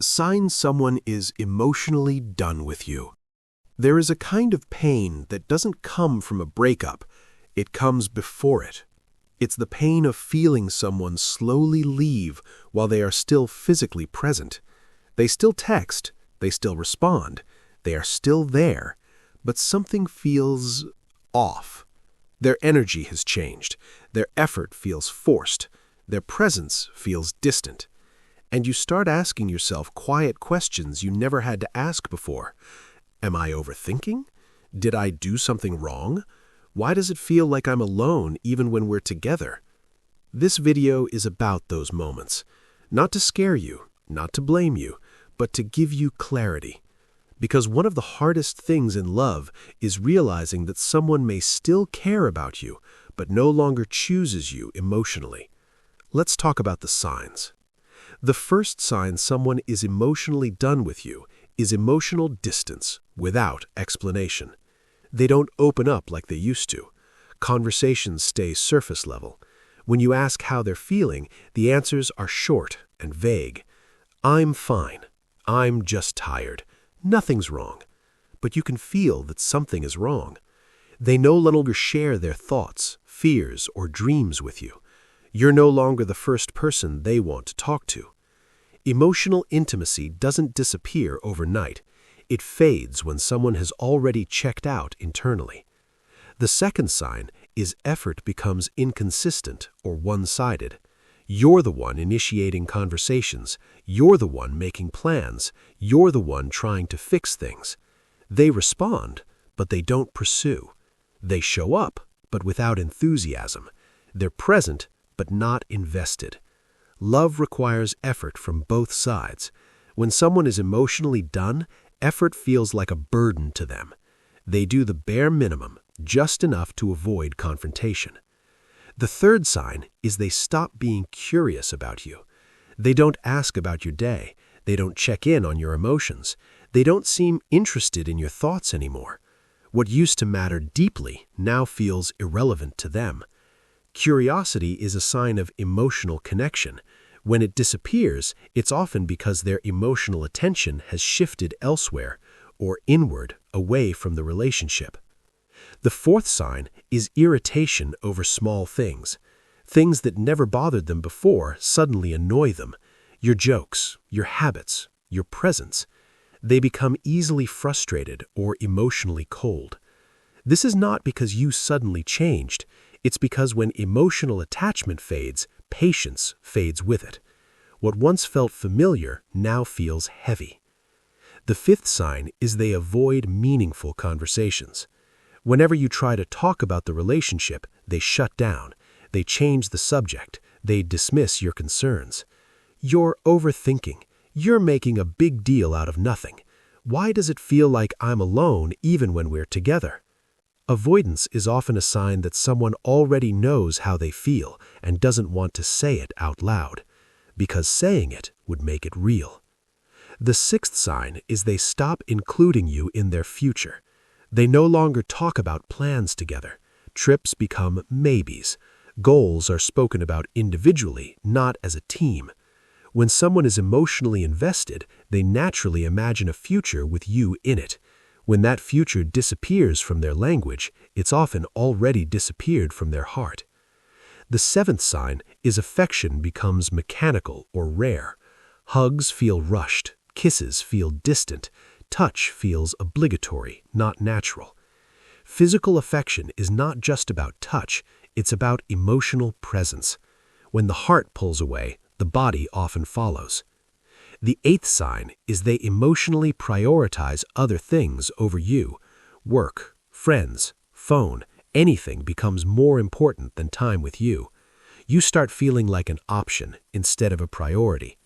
Signs someone is emotionally done with you. There is a kind of pain that doesn't come from a breakup. It comes before it. It's the pain of feeling someone slowly leave while they are still physically present. They still text, they still respond, they are still there, but something feels off. Their energy has changed, their effort feels forced, their presence feels distant. And you start asking yourself quiet questions you never had to ask before. Am I overthinking? Did I do something wrong? Why does it feel like I'm alone even when we're together? This video is about those moments. Not to scare you, not to blame you, but to give you clarity. Because one of the hardest things in love is realizing that someone may still care about you, but no longer chooses you emotionally. Let's talk about the signs. The first sign someone is emotionally done with you is emotional distance without explanation. They don't open up like they used to. Conversations stay surface level. When you ask how they're feeling, the answers are short and vague. I'm fine. I'm just tired. Nothing's wrong. But you can feel that something is wrong. They no longer share their thoughts, fears, or dreams with you. You're no longer the first person they want to talk to. Emotional intimacy doesn't disappear overnight. It fades when someone has already checked out internally. The second sign is effort becomes inconsistent or one-sided. You're the one initiating conversations. You're the one making plans. You're the one trying to fix things. They respond, but they don't pursue. They show up, but without enthusiasm. They're present, but not invested. Love requires effort from both sides. When someone is emotionally done, effort feels like a burden to them. They do the bare minimum, just enough to avoid confrontation. The third sign is they stop being curious about you. They don't ask about your day. They don't check in on your emotions. They don't seem interested in your thoughts anymore. What used to matter deeply now feels irrelevant to them. Curiosity is a sign of emotional connection. When it disappears, it's often because their emotional attention has shifted elsewhere or inward, away from the relationship. The fourth sign is irritation over small things. Things that never bothered them before suddenly annoy them. Your jokes, your habits, your presence. They become easily frustrated or emotionally cold. This is not because you suddenly changed. It's because when emotional attachment fades, patience fades with it. What once felt familiar now feels heavy. The fifth sign is they avoid meaningful conversations. Whenever you try to talk about the relationship, they shut down. They change the subject. They dismiss your concerns. You're overthinking. You're making a big deal out of nothing. Why does it feel like I'm alone even when we're together? Avoidance is often a sign that someone already knows how they feel and doesn't want to say it out loud, because saying it would make it real. The sixth sign is they stop including you in their future. They no longer talk about plans together. Trips become maybes. Goals are spoken about individually, not as a team. When someone is emotionally invested, they naturally imagine a future with you in it. When that future disappears from their language, it's often already disappeared from their heart. The seventh sign is affection becomes mechanical or rare. Hugs feel rushed, kisses feel distant, touch feels obligatory, not natural. Physical affection is not just about touch, it's about emotional presence. When the heart pulls away, the body often follows. The eighth sign is they emotionally prioritize other things over you. Work, friends, phone, anything becomes more important than time with you. You start feeling like an option instead of a priority.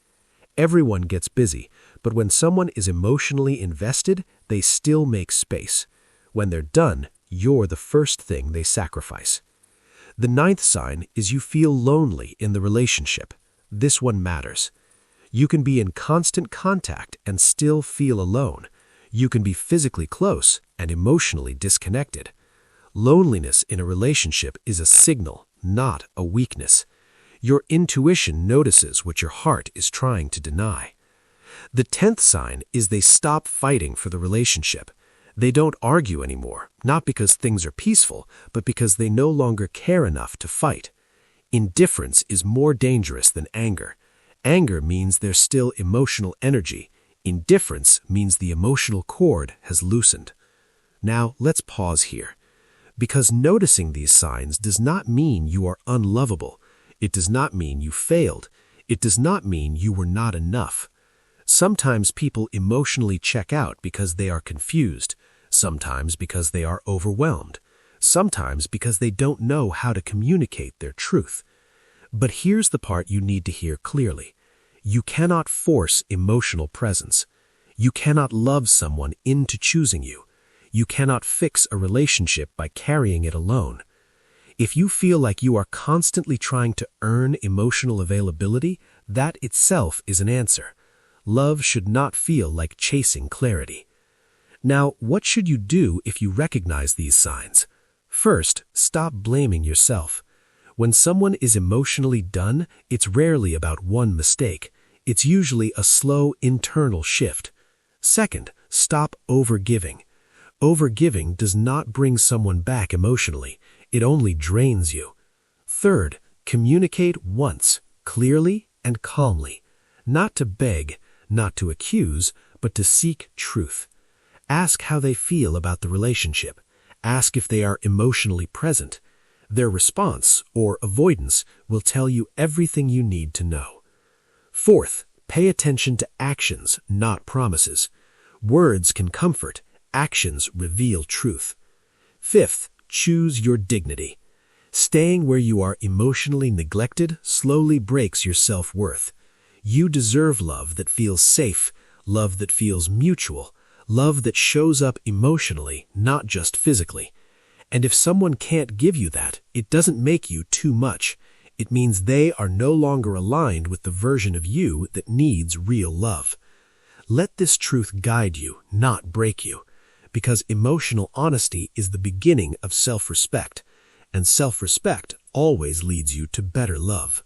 Everyone gets busy, but when someone is emotionally invested, they still make space. When they're done, you're the first thing they sacrifice. The ninth sign is you feel lonely in the relationship. This one matters. You can be in constant contact and still feel alone. You can be physically close and emotionally disconnected. Loneliness in a relationship is a signal, not a weakness. Your intuition notices what your heart is trying to deny. The 10th sign is they stop fighting for the relationship. They don't argue anymore, not because things are peaceful, but because they no longer care enough to fight. Indifference is more dangerous than anger. Anger means there's still emotional energy. Indifference means the emotional cord has loosened. Now, let's pause here. Because noticing these signs does not mean you are unlovable. It does not mean you failed. It does not mean you were not enough. Sometimes people emotionally check out because they are confused. Sometimes because they are overwhelmed. Sometimes because they don't know how to communicate their truth. But here's the part you need to hear clearly. You cannot force emotional presence. You cannot love someone into choosing you. You cannot fix a relationship by carrying it alone. If you feel like you are constantly trying to earn emotional availability, that itself is an answer. Love should not feel like chasing clarity. Now, what should you do if you recognize these signs? First, stop blaming yourself. When someone is emotionally done, it's rarely about one mistake. It's usually a slow internal shift. Second, stop overgiving. Overgiving does not bring someone back emotionally. It only drains you. Third, communicate once, clearly and calmly. Not to beg, not to accuse, but to seek truth. Ask how they feel about the relationship. Ask if they are emotionally present. Their response, or avoidance, will tell you everything you need to know. Fourth, pay attention to actions, not promises. Words can comfort. Actions reveal truth. Fifth, choose your dignity. Staying where you are emotionally neglected slowly breaks your self-worth. You deserve love that feels safe, love that feels mutual, love that shows up emotionally, not just physically. And if someone can't give you that, it doesn't make you too much. It means they are no longer aligned with the version of you that needs real love. Let this truth guide you, not break you. Because emotional honesty is the beginning of self-respect, and self-respect always leads you to better love.